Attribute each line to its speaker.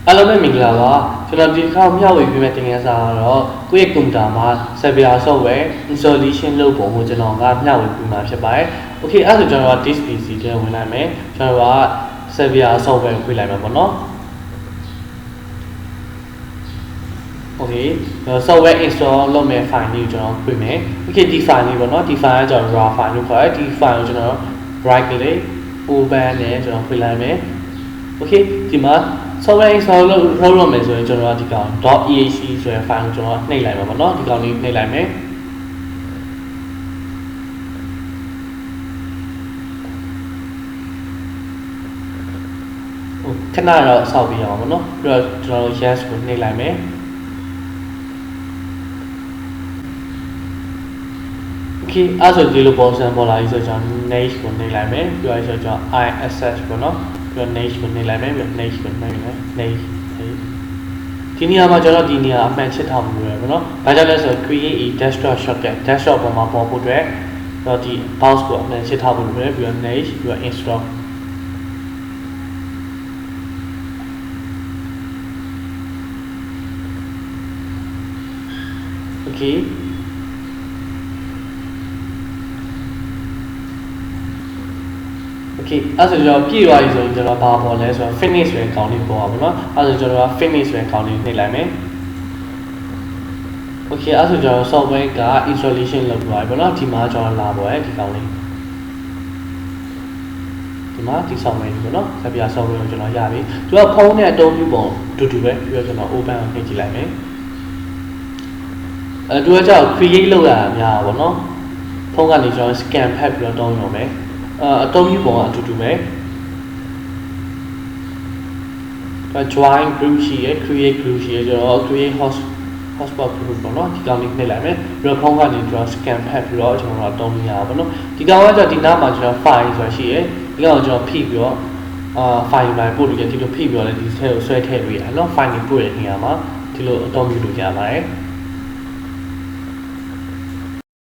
Speaker 1: အားလုံးပဲမင်္ဂလာပါကျွန်တော်ဒီတစ်ခါမျှဝေပေးမယ့်သင်ခန်းစာကတော့ကိုယ့်ရဲ့ကွန်ပျူတာမှာ Zapya software installation လုပ်ပုံကိုကျွန်တော်ကမျှဝေပေးမှာဖြစ်ပါတယ်။ Okay အဲ့ဒါဆိုကျွန်တော်က this PC ထဲဝင်လိုက်မယ်ကျွန်တော်က Zapya software ကိုဖွင့်လိုက်မှာပေါ့နော်။ Okay software install လုပ်မယ့် file လေးကိုကျွန်တော်ဖွင့်မယ် Okay ဒီ file လေးပေါ့နော်ဒီ file ကကျွန်တော် raw file လို့ခေါ်တယ်ဒီ file ကိုကျွန်တော် right click open နဲ့ကျွန်တော်ဖွင့်လိုက်မယ် Okay ဒီမှာsoftware install လုပ်မယ်ဆိုရင်ကျွန်တော်ကဒီကောင် .exe ဆိုတဲ့ file ကိုကျွန်တော်နှိပ်လိုက်ပါပေါ့နော်ဒီကောင်လေးနှိပ်လိုက်မယ်ခဏတော့စောက်ပြရအောင်ပေါ့နော်ပြီးတော့ကျွန်တော် yes ကိုနှိပ်လိုက်မယ် Okay အဲ့ဆိုဒီလိုပုံစံပေါ်လာပြီဆိုကျွန်တော် next ကိုနှိပ်လိုက်မယ်ပြီးတော့ကျွန်တော် I access ပေါ့နော်ပြီးတော့ next ကိုနှိပ်လိုက်မယ်ပြီးတော့ next ကိုနှိပ်လိုက်မယ် next ဒီနေရာမှာကျွန်တော်ဒီနေရာအမှန်ချစ်ထားမှုပဲပေါ့နော်။ဘာကြောင့်လဲဆိုတော့ create a desktop shortcut desktop ပေါ်မှာပေါ်ဖို့အတွက်တော့ဒီ mouse ကိုအမှန်ချစ်ထားဖို့ပဲပြီးတော့ next ပြီးတော့ install Okay Okay အဲ့ဆိုကျွန်တော်ပြည့်သွားပြီဆိုရင်ကျွန်တော်ဘာပေါ်လဲဆိုတော့ finish ဆိုတဲ့ခေါင်းလေးပေါ်ပါဘောနော်အဲ့ဆိုကျွန်တော်က finish ဆိုတဲ့ခေါင်းလေးနှိပ်လိုက်မယ် Okay အဲ့ဆိုကျွန်တော် software က installation လုပ်သွားပြီဘောနော်ဒီမှာကျွန်တော်လာပေါ်ရဲ့ဒီခေါင်းလေးဒီမှာဒီ software လေးဘောနော် Zapya software ကိုကျွန်တော်ရပြီသူကဖုန်းနဲ့အသုံးပြုပုံတူတူပဲပြီးတော့ကျွန်တော် open ကိုနှိပ်ကြည့်လိုက်မယ်သူကကြောက် create လုပ်ရတာများပါဘောနော်ဖုန်းကနေကျွန်တော် scan ဖတ်ပြီးတော့တောင်းရုံပဲအသုံးပြုပုံကအတူတူပဲ join group ရှိရ create group ရှိရကျွန်တော် create hotspot group ပေါ့နော်ဒီကောင်လေးနှိပ်လိုက်မယ်ပြီးတော့ဖုန်းကနေကျွန်တော် scan ဖတ်ပြီးတော့ကျွန်တော်တောင်းရပါပေါ့နော်ဒီကောင်ကဒီနားမှာကျွန်တော် file ဆိုတာရှိရဒီကောင်ကျွန်တော်ဖိပြီးတော့file လိုက်ပို့လို့ရဒီလိုဖိပြီးတော့လည်းဒီထဲကိုဆွဲထည့်လို့ရတယ်နော် file ကိုပို့ရတဲ့နေရာမှာဒီလိုအသုံးပြုလို့ရပါတယ်